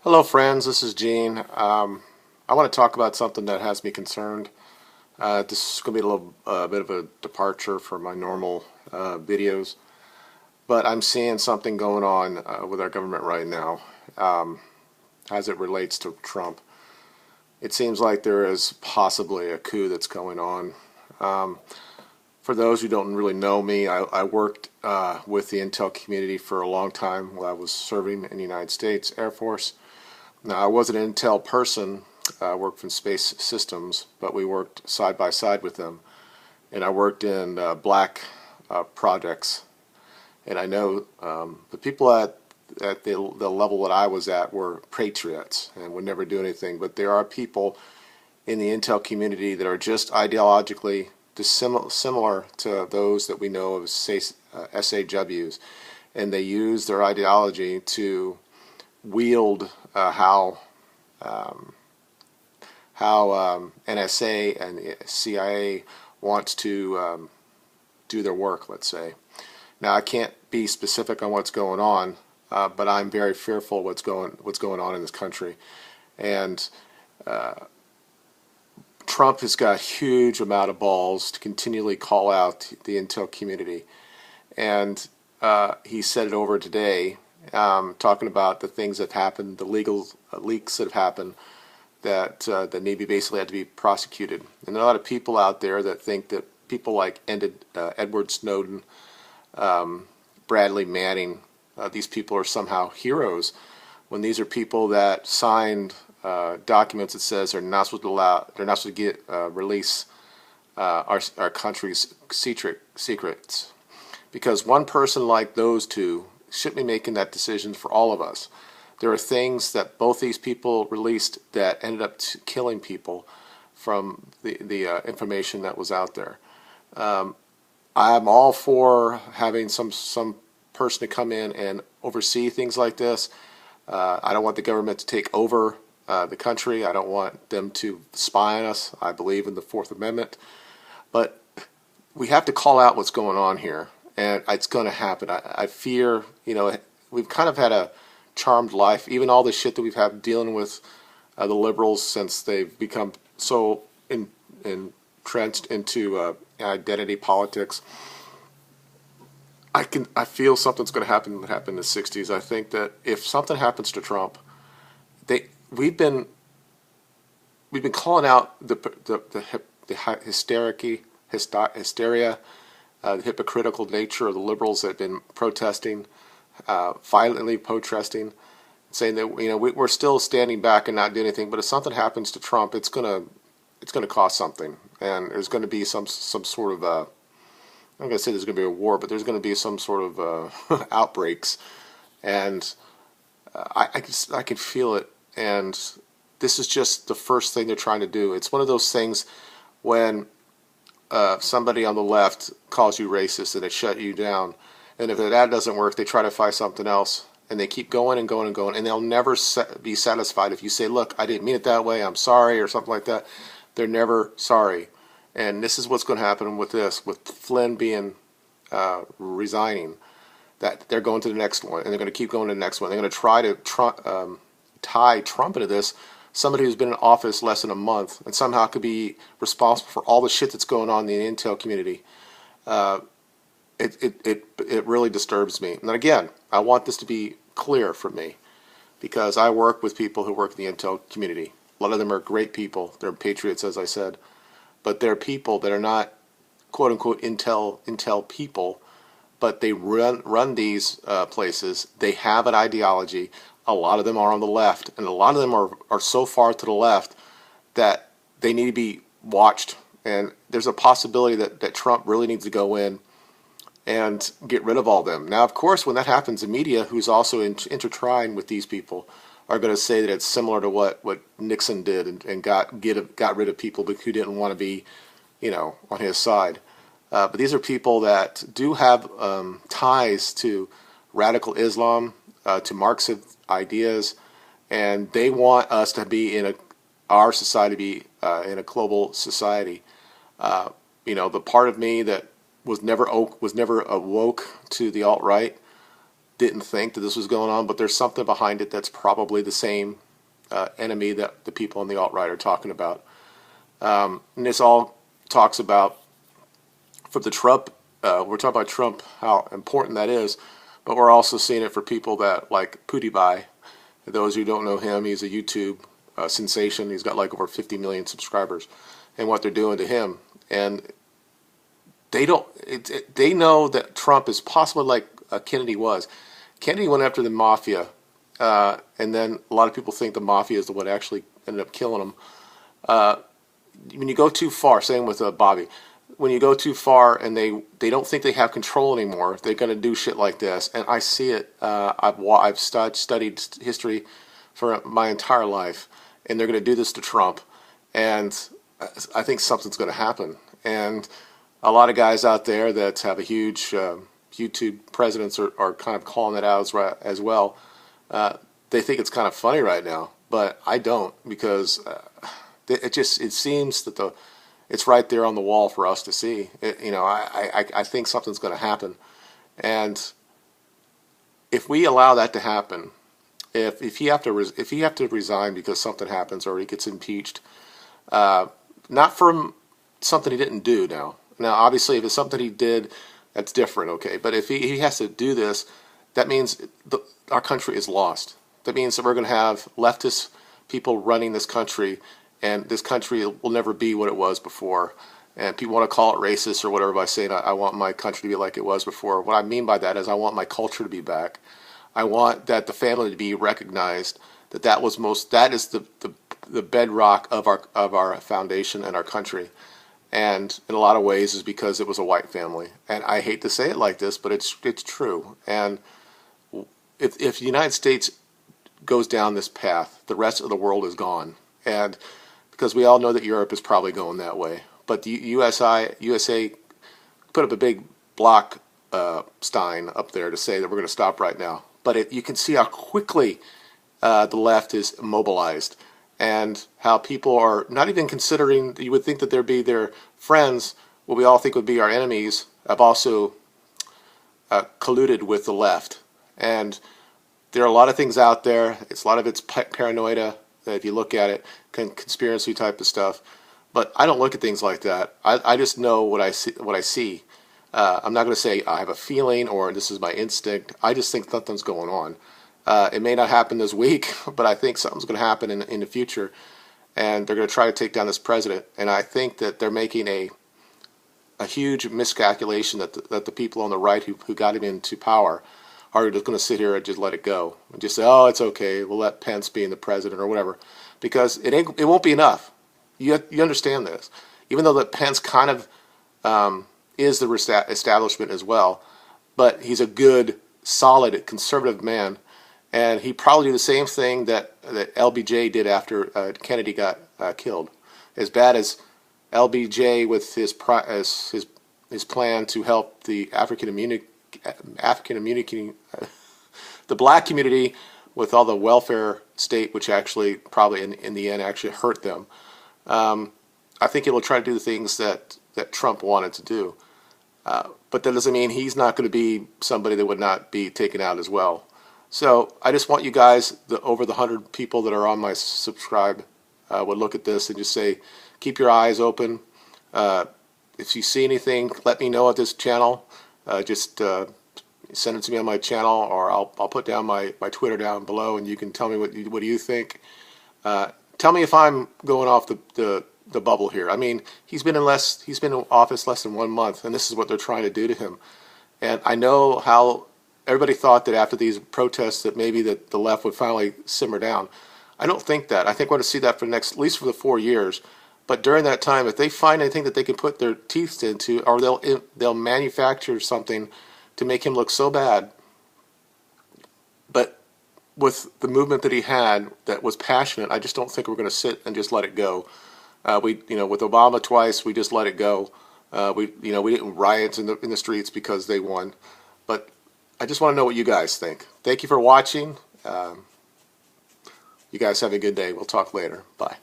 Hello, friends. This is Gene. I want to talk about something that has me concerned. This is going to be a little bit of a departure from my normal videos, but I'm seeing something going on with our government right now as it relates to Trump. It seems like there is possibly a coup that's going on. Um, for those who don't really know me, I worked with the intel community for a long time while I was serving in the United States Air Force. Now, I wasn't an Intel person. I worked from Space Systems, but we worked side by side with them. And I worked in black projects. And I know the people at the level that I was at were patriots and would never do anything. But there are people in the Intel community that are just ideologically similar to those that we know as SAWs. And they use their ideology to wield um, how NSA and CIA wants to do their work, let's say. Now, I can't be specific on what's going on, but I'm very fearful of what's going on in this country. And Trump has got a huge amount of balls to continually call out the intel community. And he said it over today, talking about the things that happened, the legal leaks that have happened that Navy basically had to be prosecuted. And there are a lot of people out there that think that people like Edward Snowden, Bradley Manning, these people are somehow heroes, when these are people that signed documents that says they're not supposed to get release our country's secrets. Because one person like those two shouldn't be making that decision for all of us. There are things that both these people released that ended up killing people from the information that was out there. I'm all for having some person to come in and oversee things like this. I don't want the government to take over the country. I don't want them to spy on us. I believe in the Fourth Amendment. But we have to call out what's going on here, and it's going to happen. I fear, we've kind of had a charmed life. Even all the shit that we've had dealing with the liberals since they've become so entrenched into identity politics. I feel something's going to happen that happened in the '60s. I think that if something happens to Trump, we've been calling out the hysteria, the hypocritical nature of the liberals that have been protesting, violently protesting, saying that we're still standing back and not doing anything. But if something happens to Trump, it's gonna cost something, and there's going to be some sort of I'm not going to say there's going to be a war, but there's going to be some sort of outbreaks, and I can feel it. And this is just the first thing they're trying to do. It's one of those things when somebody on the left calls you racist and they shut you down, and if that doesn't work, they try to find something else, and they keep going and going and going, and they'll never be satisfied if you say, "Look, I didn't mean it that way. I'm sorry," or something like that. They're never sorry. And this is what's going to happen with this, with Flynn being resigning. That they're going to the next one, and they're going to keep going to the next one. They're going to try to tie Trump into this. Somebody who's been in office less than a month and somehow could be responsible for all the shit that's going on in the intel community. It really disturbs me. And again, I want this to be clear for me, because I work with people who work in the intel community. A lot of them are great people. They're patriots, as I said. But they're people that are not quote unquote intel people, but they run these places. They have an ideology. A lot of them are on the left, and a lot of them are so far to the left that they need to be watched. And there's a possibility that Trump really needs to go in and get rid of all them. Now, of course, when that happens, the media, who's also intertwined with these people, are going to say that it's similar to what Nixon did and got rid of people who didn't want to be, on his side. But these are people that do have ties to radical Islam, to Marxist ideas, and they want us to be our society to be in a global society. The part of me that was never awoke to the alt-right, didn't think that this was going on, but there's something behind it that's probably the same enemy that the people on the alt-right are talking about. And this all talks about, from the Trump, we're talking about Trump, how important that is, but we're also seeing it for people that like PewDiePie. Those who don't know him, he's a YouTube sensation. He's got like over 50 million subscribers, and what they're doing to him. And they don't. They know that Trump is possibly like Kennedy was. Kennedy went after the mafia, and then a lot of people think the mafia is the one that actually ended up killing him. When you go too far, same with Bobby, when you go too far and they don't think they have control anymore, they're going to do shit like this. And I see it. I've studied history for my entire life, and they're going to do this to Trump. And I think something's going to happen. And a lot of guys out there that have a huge YouTube presence are kind of calling it out as well. They think it's kind of funny right now, but I don't, because it seems that it's right there on the wall for us to see. I think something's going to happen, and if we allow that to happen, if he have to resign because something happens or he gets impeached, not from something he didn't do. Now obviously, if it's something he did, that's different, okay. But if he has to do this, that means our country is lost. That means that we're going to have leftist people running this country, and this country will never be what it was before. And people want to call it racist or whatever by saying, I want my country to be like it was before. What I mean by that is I want my culture to be back. I want that the family to be recognized, that is the bedrock of our foundation and our country. And in a lot of ways is because it was a white family. And I hate to say it like this, but it's true. And if the United States goes down this path, the rest of the world is gone. And because we all know that Europe is probably going that way. But the USA put up a big block sign up there to say that we're going to stop right now. But you can see how quickly the left is mobilized, and how people are not even considering. You would think that there'd be their friends, what we all think would be our enemies, have also colluded with the left. And there are a lot of things out there. A lot of it's paranoia, if you look at it, conspiracy type of stuff. But I don't look at things like that. I just know what I see. I'm not going to say I have a feeling or this is my instinct. I just think something's going on. It may not happen this week, but I think something's going to happen in the future, and they're going to try to take down this president. And I think that they're making a huge miscalculation that the people on the right who got him into power are just going to sit here and just let it go and just say, oh, it's okay, we'll let Pence be in the president or whatever, because it won't be enough. You understand this, even though that Pence kind of is the establishment as well, but he's a good, solid, conservative man. And he probably do the same thing that LBJ did after Kennedy got killed. As bad as LBJ with his plan to help the African community, the black community, with all the welfare state, which actually probably in the end actually hurt them. I think it will try to do the things that Trump wanted to do. But that doesn't mean he's not going to be somebody that would not be taken out as well. So I just want you guys, over the 100 people that are on my subscribe, would look at this and just say, keep your eyes open. If you see anything, let me know at this channel. Just send it to me on my channel, or I'll put down my Twitter down below, and you can tell me what do you think. Tell me if I'm going off the bubble here. I mean, he's been in office less than 1 month, and this is what they're trying to do to him. And I know how everybody thought that after these protests that maybe that the left would finally simmer down. I don't think that. I think we're going to see that for at least for the 4 years. But during that time, if they find anything that they can put their teeth into, or they'll manufacture something to make him look so bad. But with the movement that he had that was passionate, I just don't think we're going to sit and just let it go. With Obama twice, we just let it go. We didn't riot in the streets because they won. But I just want to know what you guys think. Thank you for watching. You guys have a good day. We'll talk later. Bye.